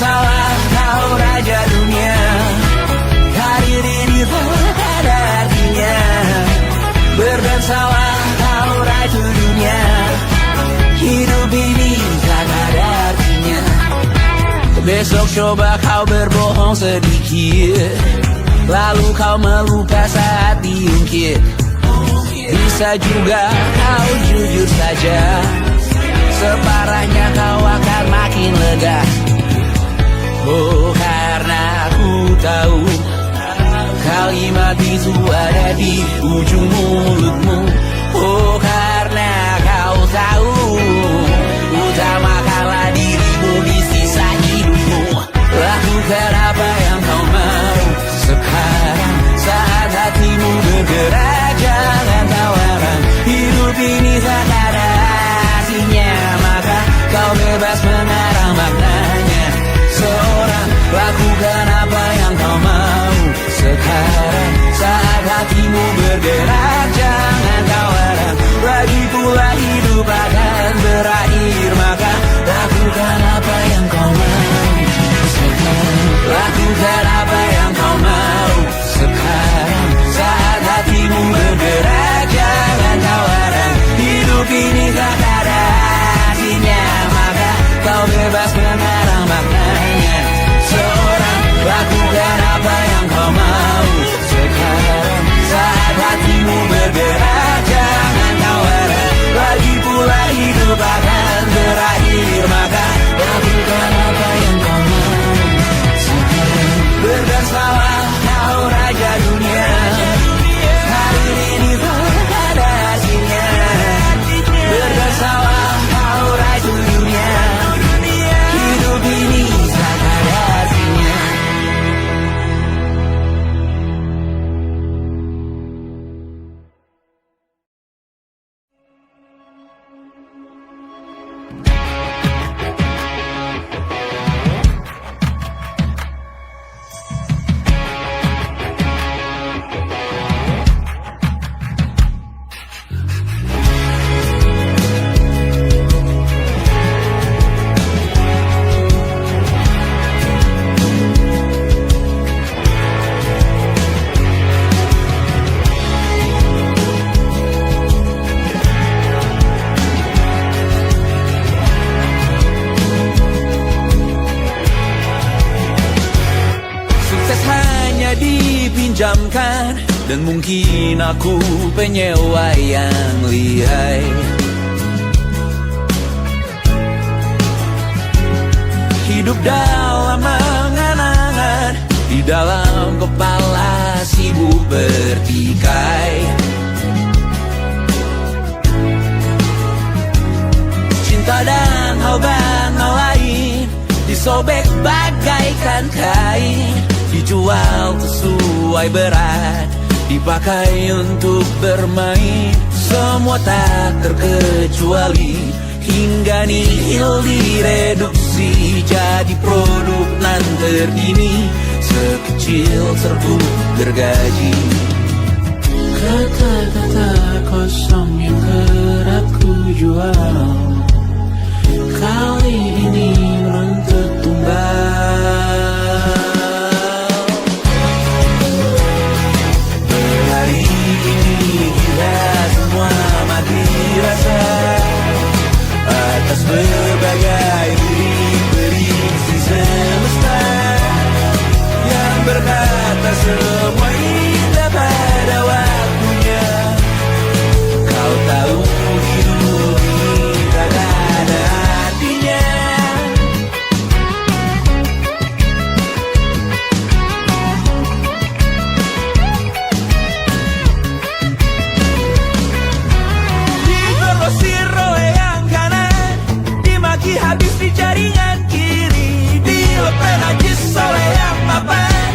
bersalah kau raja dunia. Karir ini tak ada artinya. Berdansalah kau ratu dunia. Hidup ini tak ada artinya. Besok coba kau berbohong sedikit, lalu kau melupa saat diungkit. Bisa juga kau jujur saja, separahnya kau akan makin lega. Oh, karena aku tahu kalimat itu ada di ujung mulutmu. Oh, karena kau tahu utamakanlah dirimu di sisa hidupmu. Lakukan apa yang kau mau sekarang, saat hatimu bergerak. Jangan tawaran, hidup ini tak ada artinya, maka kau bebas mengarang maknanya. Seorang, lakukan apa yang kau mau sekarang, saat hatimu bergerak. Jangan tawaran, lagi pula hidup akan berakhir, maka lakukan apa yang kau mau sekarang. Lakukan apa yang kau mau sekarang, saat hatimu bergerak. Jangan tawaran, hidup ini tak ada artinya, maka kau bebas mengarang maknanya. Seorang, lakukan apa yang kau mau sekarang, saat hatimu bergerak. Jangan tawaran, lagi pula hidup akan berakhir, maka lakukan apa yang kau mau sekarang. Berdansalah kau raja dunia. Hari ini tak ada artinya. Berdansalah kau raja dunia. Hidup ini tak ada artinya. Dipinjamkan, dan mungkin aku penyewa yang lihai. Hidup dalam angan-angan, di dalam kepala sibuk bertikai. Cinta dan hal lain disobek bagaikan kain, dijual sesuai berat, dipakai untuk bermain. Semua tak terkecuali, hingga nihil direduksi jadi produk nan terkini, sekecil serbuk gergaji. Kata-kata kosong yang kerap ku jual, kali ini menuntut tumbal. Hari ini kita semua mati rasa atas berbagai prediksi semesta yang berkata semua indah pada waktunya. Kau tahu hidup ini tak ada artinya. Digrosir oleh yang kanan, dimaki habis di jaringan kiri, dilepeh najis oleh yang mapan,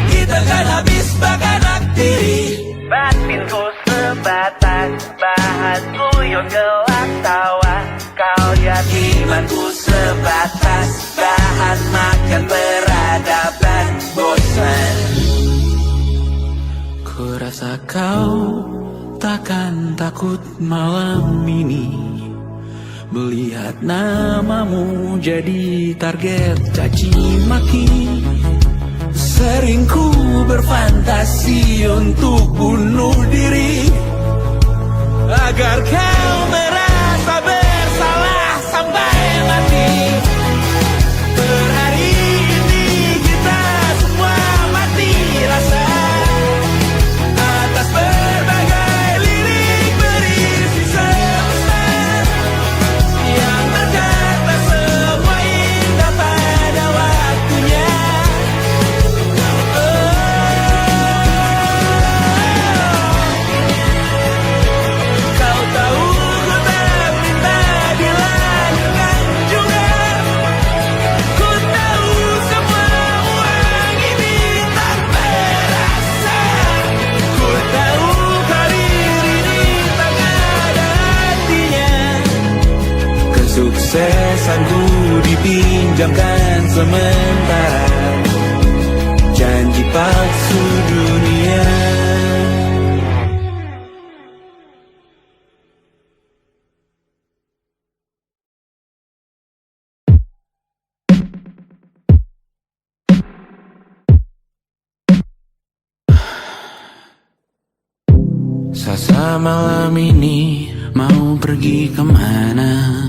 kita kan habis bakanak diri. Batinku sebatas bahan guyon gelak tawa, kau jadi imanku sebatas bahan makan peradaban bosan. Ku rasa kau takkan takut malam ini Melihat namamu jadi target caci maki. Sering ku berfantasi untuk bunuh diri agar kau merasa bersalah sampai mati. Per hari ini kita semua mati rasa atas berbagai lirik berisi semesta yang berkata semua indah pada waktunya. Kau tahu ku tak minta dilahirkan juga. Ku tahu semua uang ini tak berasa. Ku tahu karir ini tak ada artinya. Kesuksesanku dipinjamkan sementara, janji palsu dunia. Sasa malam ini mau pergi kemana?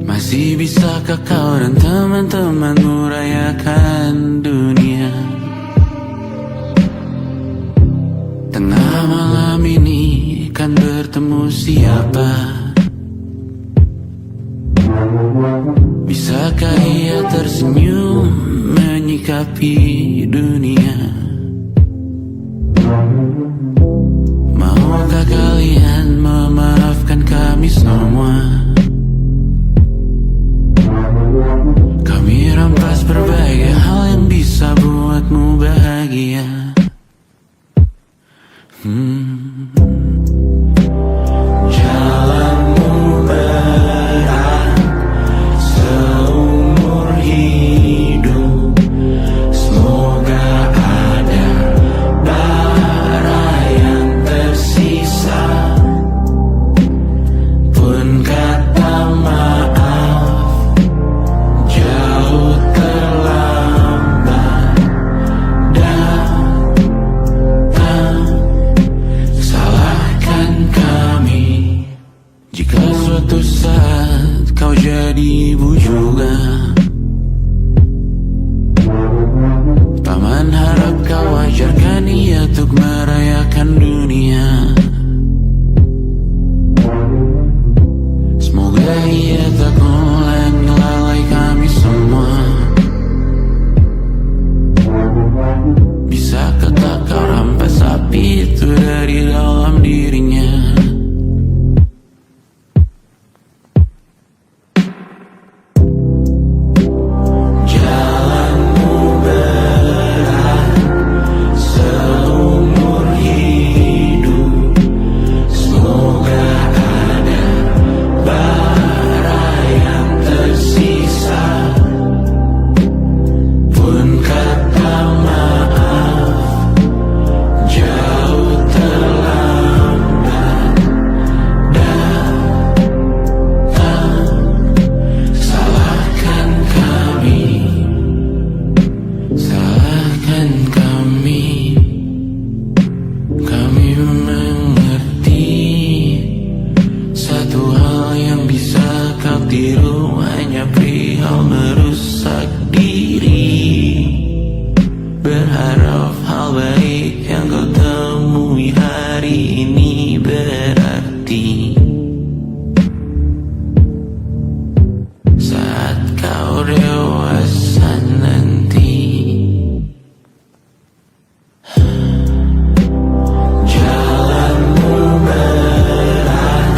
Masih bisakah kau dan teman-temanmu rayakan dunia? Tengah malam ini kan bertemu siapa? Bisakah ia tersenyum menyikapi dunia? Maukah kalian memaafkan kami semua? Kami rampas berbagai hal yang bisa buatmu bahagia. Jalanmu berat seumur hidup. Semoga ada bara yang tersisa. Pun kata maaf jauh terlambat datang. Salahkan kami jika suatu saat kau jadi ibu juga. Paman harap kau ajarkan ia untuk merayakan dunia. Semoga ia tak ulangi lalai kami semua. Bisakah tak kau rampas api itu dari dalam dirinya? Jalanmu berat seumur hidup. Semoga ada bara yang tersisa. Pun kata maaf jauh terlambat datang. Salahkan kami, salahkan kami. Kami mengerti satu hal yang bisa kau tiru hanya perihal merusak diri. Berharap hal baik yang kau temui hari ini berarti saat kau dewasa nanti. Jalanmu berat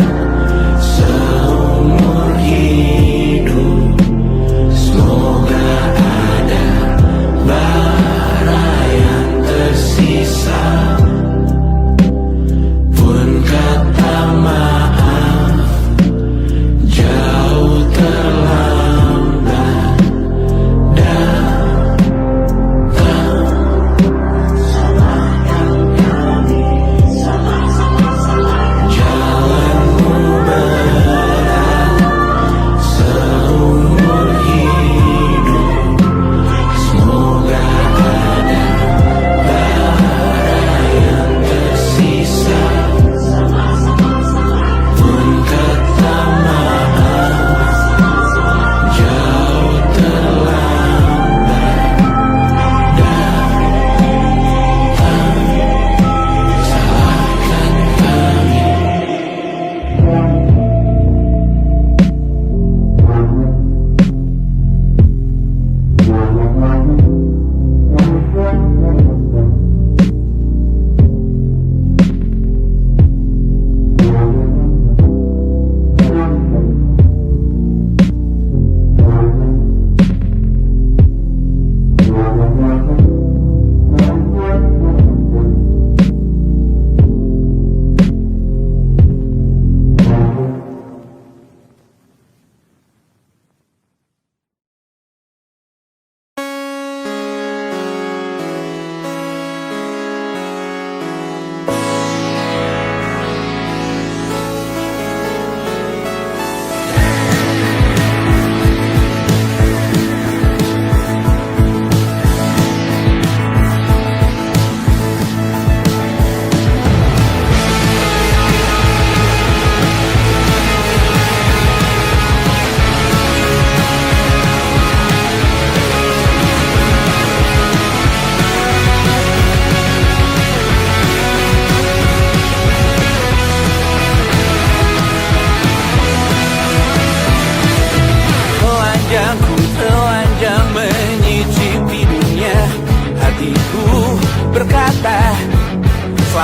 seumur hidup.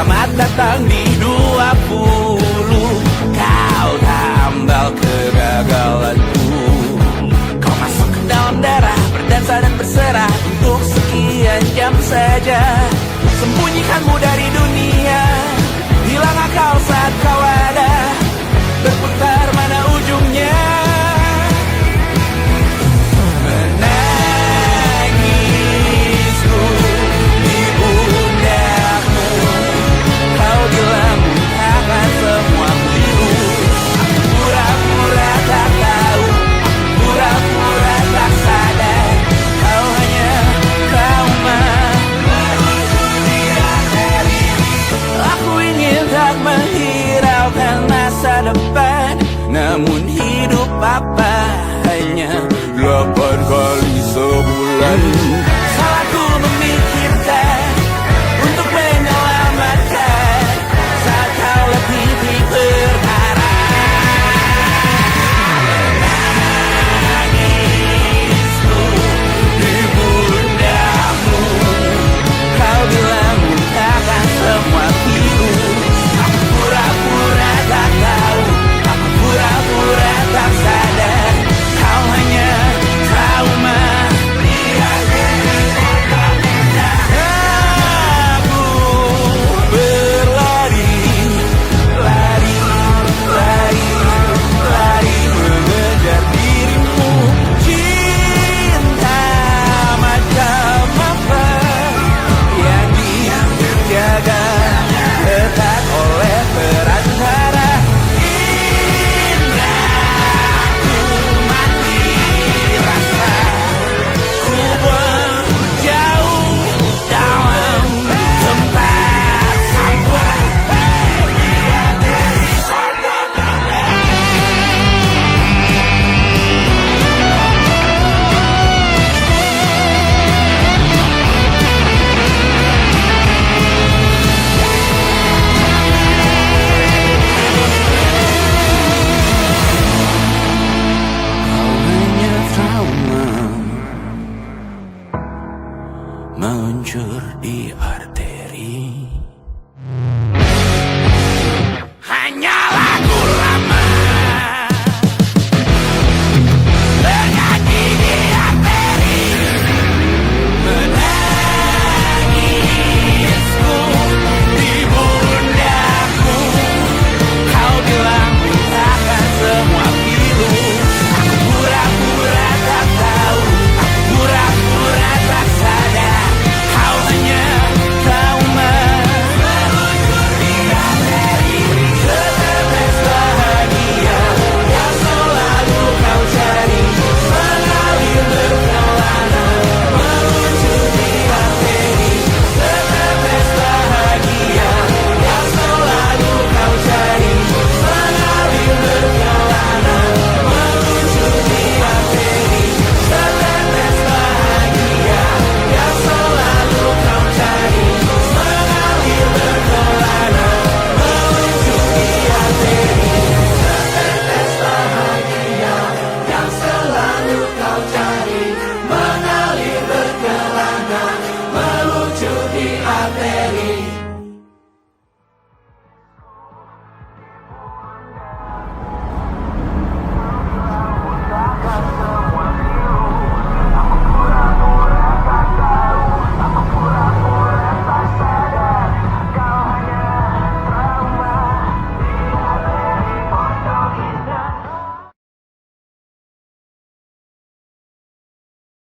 Selamat datang di 20